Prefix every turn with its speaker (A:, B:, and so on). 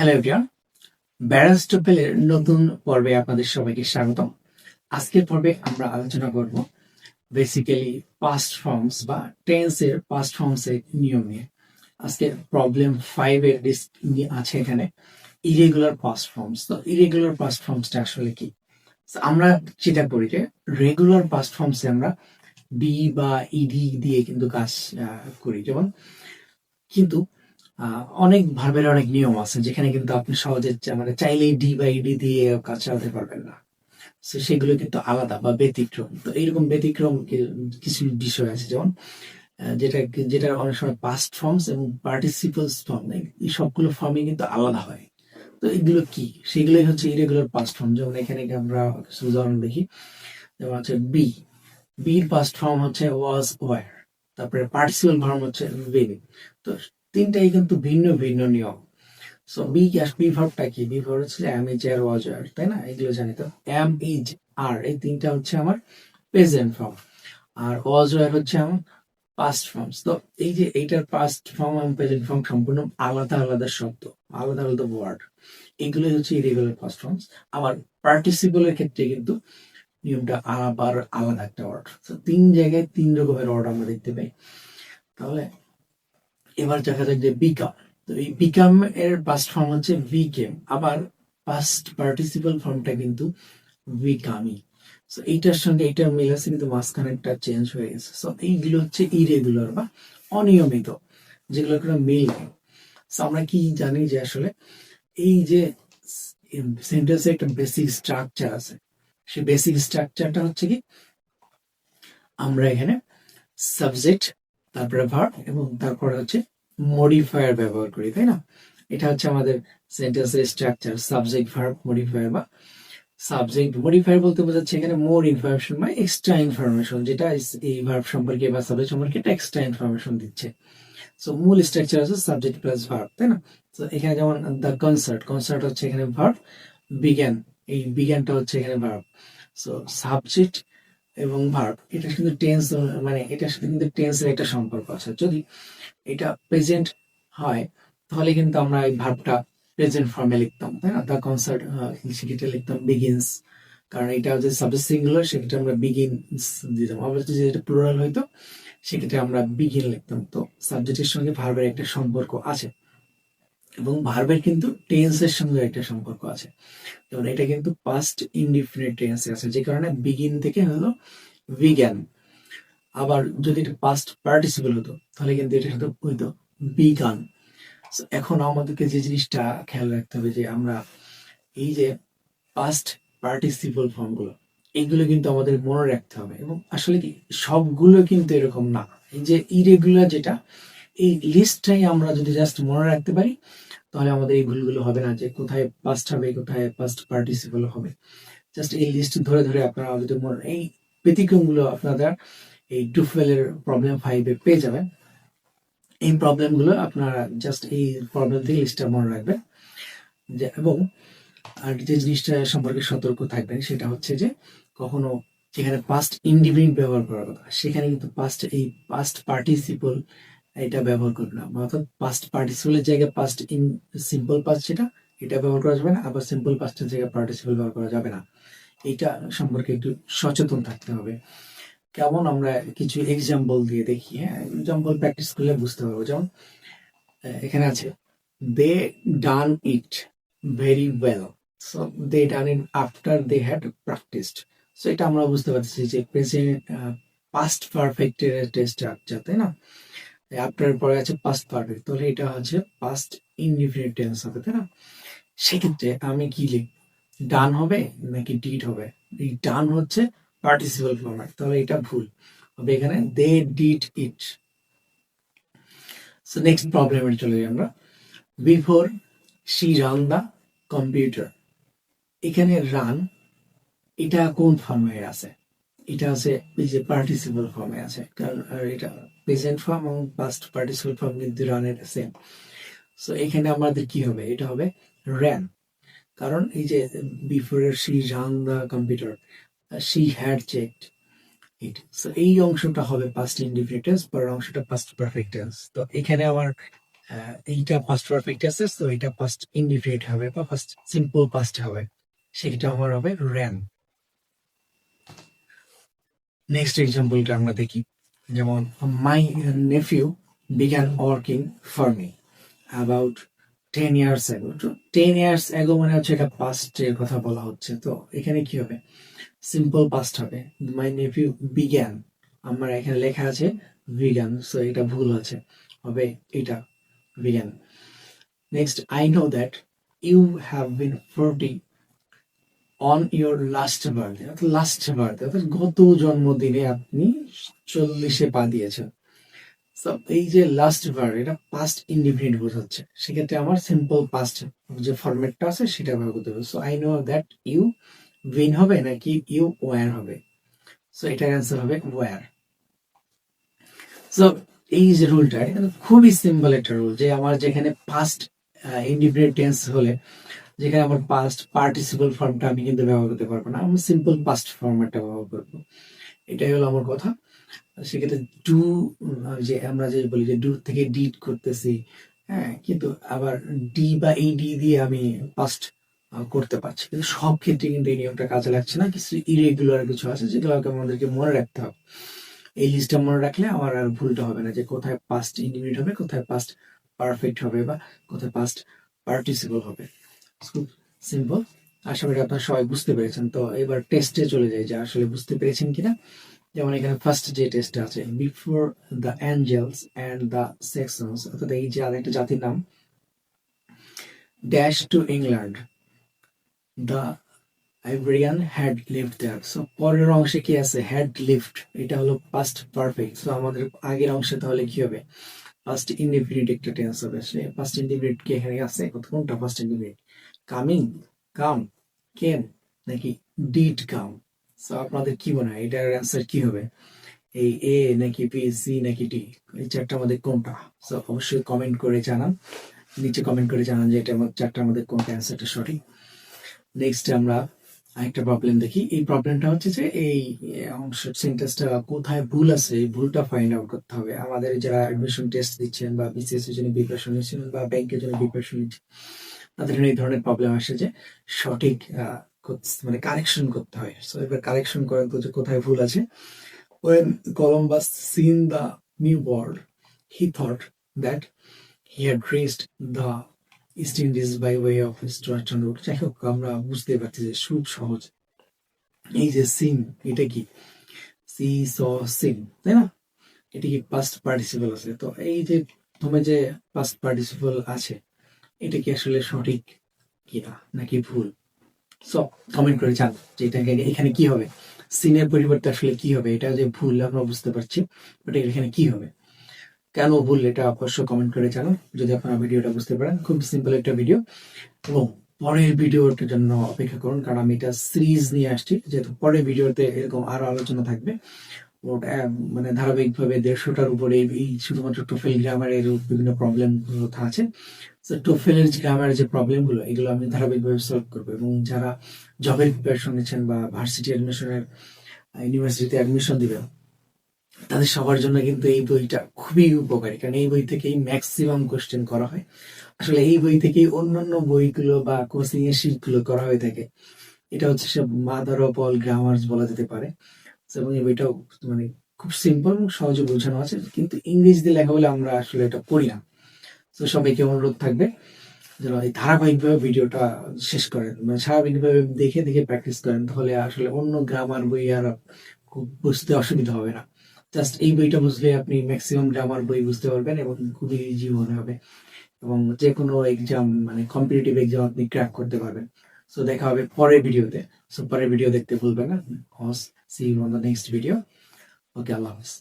A: Hello everyone, ব্যারিস্টোপেলের নতুন পর্বে আপনাদের সবাইকে স্বাগতম। আজকের পর্বে আমরা আলোচনা করব বেসিক্যালি পাস্ট ফর্মস বা টেন্সের পাস্ট ফর্মস এর নিয়ম নিয়ে। আজকে প্রবলেম 5 এর আছে এখানে ইরেগুলার পাস্ট ফর্মস। তো ইরেগুলার পাস্ট ফর্মসটা আসলে কি? So, আমরা যেটা করি যে রেগুলার পাস্ট ফর্মসে আমরা বি বা ইডি দিয়ে কিন্তু কাজ করি, যেমন কিন্তু অনেক ভার্বের অনেক নিয়ম আছে যেখানে কিন্তু আপনি সহজে মানে চাইলেই ডি বা ইডি দিয়ে কাজ চালাতে পারবেন না। তো সেগুলো কিন্তু আলাদা বা ব্যতিক্রম। তো এইরকম ব্যতিক্রম কিছু বিষয় আছে, যেমন যেটা যেটা অনেক সময় পাস্ট ফর্মস এবং পার্টিসিপলস ফর্ম, এই সবগুলো ফর্মই কিন্তু আলাদা হয়। তো এগুলো কি? সেগুলোই হচ্ছে ইরেগুলার পাস্ট ফর্ম। যেমন এখানে আমরা কিছু উদাহরণ দেখি, যেমন হচ্ছে বির পাস্ট ফর্ম হচ্ছে ওয়াজ ওয়ার, তারপরে পার্টিসিপল ফর্ম হচ্ছে বিন। তো তিনটাই কিন্তু ভিন্ন ভিন্ন নিয়ম। সো বি ভার্বটা কি? বি ভার্ব হচ্ছে এম ইজ আর ওয়াজ আর, তাই না? এগুলো জানি। তো এম ইজ আর এই তিনটা হচ্ছে আমার প্রেজেন্ট ফর্ম, আর ওয়াজ আর হচ্ছে আমার পাস্ট ফর্মস। তো এই যে এইটার পাস্ট ফর্ম এবং প্রেজেন্ট ফর্ম সম্পূর্ণ আলাদা আলাদা শব্দ, আলাদা আলাদা ওয়ার্ড। এগুলোই হচ্ছে ইরেগুলার পাস্ট ফর্মস। আবার পার্টিসিপলের ক্ষেত্রে কিন্তু নিয়মটা আবার আলাদা একটা ওয়ার্ড। তো তিন জায়গায় তিন রকমের ওয়ার্ড আমরা দেখতে পাই। তাহলে এবার দেখা যাক যে বিকাম। তো এই বিকাম এর পাস্ট ফর্ম হচ্ছে বিকেম, আবার পাস্ট পার্টিসিপল ফর্মটা কিন্তু বিকামি। সো এইটার সঙ্গে এইটার মিল আছে, কিন্তু মাঝখানে একটা চেঞ্জ হয়ে গেছে। সো এইগুলো হচ্ছে ইরেগুলার বা অনিয়মিত, যেগুলো কোনো মিল নেই। সো আমরা কি জানি যে আসলে এই যে সেন্টেন্সে একটা বেসিক স্ট্রাকচার আছে, সেই বেসিক স্ট্রাকচারটা হচ্ছে কি, আমরা এখানে সাবজেক্ট, তারপরে ভার্ব এবং তারপরে হচ্ছে মডিফায়ার ব্যবহার করি, তাই না? এটা হচ্ছে আমাদের সেন্টেন্সের স্ট্রাকচার, সাবজেক্ট ভার্ব মডিফায়ার। বা সাবজেক্ট মডিফায়ার বলতে বোঝাচ্ছে এখানে মোর ইনফরমেশন বা এক্সট্রা ইনফরমেশন, যেটা এই ভার্ব সম্পর্কে বা সাবজেক্ট সম্পর্কে একটা এক্সট্রা ইনফরমেশন দিচ্ছে। সো মূল স্ট্রাকচার আছে সাবজেক্ট প্লাস ভার্ব, তাই না? তো এখানে যেমন দ্য কনসার্ট, কনসার্ট হচ্ছে এখানে ভার্ব, বিজ্ঞান, এই বিজ্ঞানটা হচ্ছে এখানে ভার্ব। সো সাবজেক্ট এবং ভার্ব, এটা কিন্তু টেন্স, মানে এটার সাথে কিন্তু টেন্সের একটা সম্পর্ক আছে। যদি এটা প্রেজেন্ট হয় তাহলে কিন্তু আমরা এই ভার্বটা প্রেজেন্ট ফর্মে লিখতাম, তাই না? দ্য কনসার্ট সেটা লিখতাম বিগিনস, কারণ এটা যে সাবজেক্ট সিঙ্গুলার সেক্ষেত্রে আমরা বিগিনস দিতাম। আবার যদি এটা প্লুরাল হইতো সেক্ষেত্রে আমরা বিগিন লিখতাম। তো সাবজেক্টের সঙ্গে ভার্বের একটা সম্পর্ক আছে, এবং ভার্বের কিন্তু টেন্সের সঙ্গে একটা সম্পর্ক আছে। যেমন এটা কিন্তু পাস্ট ইনডিফিনিট টেন্সে আছে, যে কারণে বিগিন থেকে হলো বিজ্ঞান। আবার যদি এটা পাস্ট পার্টিসিপল হতো তাহলে কিন্তু এটা হইতো বিজ্ঞান। এখন আমাদেরকে যে জিনিসটা খেয়াল রাখতে হবে যে আমরা এই যে পাস্ট পার্টিসিপল ফর্মগুলো, এইগুলো কিন্তু আমাদের মনে রাখতে হবে। এবং আসলে কি সবগুলো কিন্তু এরকম না। এই যে ইরেগুলার যেটা, এই লিস্টটাই আমরা যদি জাস্ট মনে রাখতে পারি তাহলে আমাদের এই ভুলগুলো হবে না, যে কোথায় পাস্ট হবে কোথায় পাস্ট পার্টিসিপল হবে। জাস্ট এই লিস্ট ধরে ধরে আপনারা যদি এই ব্যতিক্রমগুলো আপনারা এই টুফেলের প্রবলেম 5-এ পেয়ে যাবেন। এই প্রবলেমগুলো আপনারা জাস্ট এই প্রবলেম থেকে লিস্টটা মনে রাখবেন। এবং আর যে জিনিসটা সম্পর্কে সতর্ক থাকবেন সেটা হচ্ছে যে কখনো যেখানে পাস্ট ইনডিফিনিট ব্যবহার করার কথা, সেখানে কিন্তু পাস্ট পার্টিসিপল এটা ব্যবহার করবে না। অর্থাৎ পাস্ট পার্টিসিপলের জায়গায় পাস্ট ইন সিম্পল পাস্ট যেটা, এটা ব্যবহার করা যাবে না। আবার সিম্পল পাস্টের জায়গায় পার্টিসিপল ব্যবহার করা যাবে না। এটা সম্পর্কে একটু সচেতন থাকতে হবে। কেমন, আমরা কিছু এক্সাম্পল দিয়ে দেখি। হ্যাঁ, এক্সাম্পল প্র্যাকটিস করলে বুঝতে পারবো। যেমন এখানে আছে they done it very well. So they done it after they had practised. So এটা আমরা বুঝতে পারছি যে প্রেজেন্ট পাস্ট পারফেক্টের স্ট্রাকচার, তাই না? আফটার পরে আছে পাস্ট পারফেক্ট, তাহলে এটা হচ্ছে পাস্ট ইনডিফিনিট টেন্স হবে, তাই না? সেক্ষেত্রে আমি কি লিখব? ডান হবে নাকি ডিড হবে? এই ডান হচ্ছে পার্টিসিপল ফর্ম্যাট, তাহলে এটা ভুল হবে। এখানে they did it. So next প্রবলেমে চলে যাই আমরা। Before she ran the computer, এখানে রান এটা কোন ফর্মে আছে? এটা আছে এই যে পার্টিসিপল ফর্মে আছে, কারণ এটা প্রেজেন্ট ফর্ম এবং পাস্ট পার্টিসিপল ফর্ম কিন্তু রানের সেম। সো এখানে আমাদের কি হবে? এটা হবে র্যান, কারণ এই যে before she ran the computer, she had checked it. So এই অংশটা হবে পাস্ট ইনডিফিনিট টেন্স, পরের অংশটা পাস্ট পারফেক্ট টেন্স। তো এখানে আমার এইটা পাস্ট পারফেক্ট আছে, তো এটা পাস্ট ইনডিফিনিট হবে বা পাস্ট সিম্পল পাস্ট হবে, সেটা আমার হবে র্যান। নেক্সট এক্সাম্পলটা আমরা দেখি, যেমন my nephew began working for me about 10 years ago। তো 10 years ago মানে হচ্ছে এটা পাস্টের কথা বলা হচ্ছে, তো এখানে কি হবে, সিম্পল পাস্ট হবে। মাই নেফিউ বিগ্যান, আমার এখানে লেখা আছে বিগ্যান, সো এটা ভুল আছে, হবে এটা began. Next, I know that you have been 40 on your last birthday, অর্থাৎ লাস্ট বার্থডে অর্থাৎ গত জন্মদিনে আপনি 40-এ পা দিয়েছেন। So, এই যে লাস্ট বার, এটা পাস্ট ইনডিফিনিট বোঝাচ্ছে, সেক্ষেত্রে আমার সিম্পল পাস্ট যে ফরম্যাটটা আছে সেটা ব্যবহার করতে হবে। So I know that you win হবে নাকি ইউ ওয়্যার হবে, সো এটার অ্যান্সার হবে ওয়্যার। সো এই যে রুলটা, এটা কিন্তু খুবই সিম্পল একটা রুল, যে আমার যেখানে পাস্ট ইনডিফিনিট টেন্স হলে যেখানে আমার পাস্ট পার্টিসিপল ফর্মটা আমি কিন্তু ব্যবহার করতে পারবো না, আমি সিম্পল পাস্ট ফরম্যাটটা ব্যবহার করবো, এটাই হলো আমার কথা। সেক্ষেত্রে ডু, যে আমরা যে বলি যে ডু থেকে ডিড করতেছি, হ্যাঁ, কিন্তু আবার ডি বা এই ডি দিয়ে আমি পাস্ট করতে পারছি, কিন্তু সব ক্ষেত্রে কিন্তু এই নিয়মটা কাজে লাগছে না, কিছু ইরেগুলার কিছু আছে যেগুলোকে আমাদেরকে মনে রাখতে হবে। এই লিস্টটা মনে রাখলে আমার আর ভুলটা হবে না, যে কোথায় পাস্ট ইন্ডিফিনিট হবে, কোথায় পাস্ট পারফেক্ট হবে, বা কোথায় পাস্ট পার্টিসিপল হবে। খুব সিম্পল। আশা করি আপনারা সবাই বুঝতে পেরেছেন। তো এবার টেস্টে চলে যাই, যে আসলে বুঝতে পেরেছেন কিনা। যেমন এখানে ফার্স্ট যে টেস্ট আছে, before the Angles and the Saxons, অর্থাৎ এই যে আরেকটা জাতির নাম, dash to England the Iberian had lived there. So পরের অংশে কি আছে, হ্যাড লিভড, এটা হলো পাস্ট পারফেক্ট। সো আমাদের আগের অংশে তাহলে কি হবে, পাস্ট ইনডিফিনিট একটা টেন্স হবে। সে পাস্ট ইনডিফিনিট কি এখানে আছে, কোনটা পাস্ট ইনডিফিনিট, কামিং, কাম, কেম, নাকি ডিড কাম? সো আপনাদের কি মনে হয় এটার অ্যান্সার কি হবে, এই এ নাকি বি, সি নাকি ডি, এই চারটার মধ্যে কোনটা? সো অবশ্যই কমেন্ট করে জানান, নিচে কমেন্ট করে জানান যে এটা চারটার মধ্যে কোনটা অ্যান্সারটা সঠিক। নেক্সট আমরা আরেকটা প্রবলেম দেখি। এই প্রবলেমটা হচ্ছে যে এই অংশ সেন্টেন্সটা কোথায় ভুল আছে, এই ভুলটা ফাইন্ড আউট করতে হবে। আমাদের যারা অ্যাডমিশন টেস্ট দিচ্ছেন বা বিসিএস এর জন্য প্রিপারেশন নিচ্ছেন বা ব্যাংকের জন্য প্রিপারেশন নিচ্ছেন, তাদের এই ধরনের প্রবলেম আসে যে সঠিক মানে কারেকশন করতে হয়। সো এবার কারেকশন করেন তো যে কোথায় ভুল আছে। When Columbus seen the new world, he thought that he had reached the East Indies by way of his Stratton route. যাই হোক, আমরা বুঝতে পারছি যে খুব সহজ। এই যে সিন, এটা কি সি স সিন, তাই না? এটা কি পাস্ট পার্টিসিপল আছে, তো এই যে প্রথমে যে পাস্ট পার্টিসিপল আছে, এটা কি আসলে সঠিক কিনা নাকি ভুল? সো কমেন্ট করে জান যে এটা এখানে কি হবে, সিনের পরিবর্তে আসলে কি হবে। এটা যে ভুল আমরা বুঝতে পারছি, বাট এখানে কি হবে, কেন ভুল, এটা অবশ্যই কমেন্ট করে জানান যদি আপনারা ভিডিওটা বুঝতে পারেন। খুব সিম্পল একটা ভিডিও, এবং পরের ভিডিওটার জন্য অপেক্ষা করুন, কারণ আমি এটা সিরিজ নিয়ে আসছি, যেহেতু পরের ভিডিওতে এরকম আরো আলোচনা থাকবে। মানে ধারাবাহিকভাবে 150টার উপরে এই শুধুমাত্র টোফেল গ্রামারের বিভিন্ন প্রবলেম আছে। টোফেলের গ্রামারের যে প্রবলেম গুলো, এগুলো আমি ধারাবাহিকভাবে সলভ করবো, এবং যারা জবের প্রিপারেশন নিচ্ছেন বা ভার্সিটি অ্যাডমিশনের ইউনিভার্সিটিতে অ্যাডমিশন দিবেন, তাদের সবার জন্য কিন্তু এই বইটা খুবই উপকারী, কারণ এই বই থেকেই ম্যাক্সিমাম কোশ্চেন করা হয়। আসলে এই বই থেকেই অন্যান্য বইগুলো বা কোচিং এর শীট গুলো করা হয়ে থাকে। এটা হচ্ছে সব মাদার অফ অল গ্রামার্স বলা যেতে পারে। এবং এই বইটাও মানে খুব সিম্পল এবং সহজে বোঝানো আছে, কিন্তু ইংরেজিতে লেখা বলে আমরা আসলে এটা পড়ি না। তো সবাইকে অনুরোধ থাকবে যেন এই ধারাবাহিকভাবে ভিডিওটা শেষ করেন, মানে স্বাভাবিকভাবে দেখে দেখে প্র্যাকটিস করেন, তাহলে আসলে অন্য গ্রামার বই আর খুব বুঝতে অসুবিধা হবে না। জাস্ট এই বইটা বুঝলে আপনি ম্যাক্সিমাম গ্রামার বই বুঝতে পারবেন, এবং খুবই ইজি মনে হবে, এবং যে কোনো এক্সাম মানে কম্পিটিটিভ এক্সাম আপনি ক্র্যাক করতে পারবেন। সো দেখা হবে পরের ভিডিওতে। সো পরের ভিডিও দেখতে ভুলবেন না। See you on the next video. Okay, আল্লাহ হাফেজ।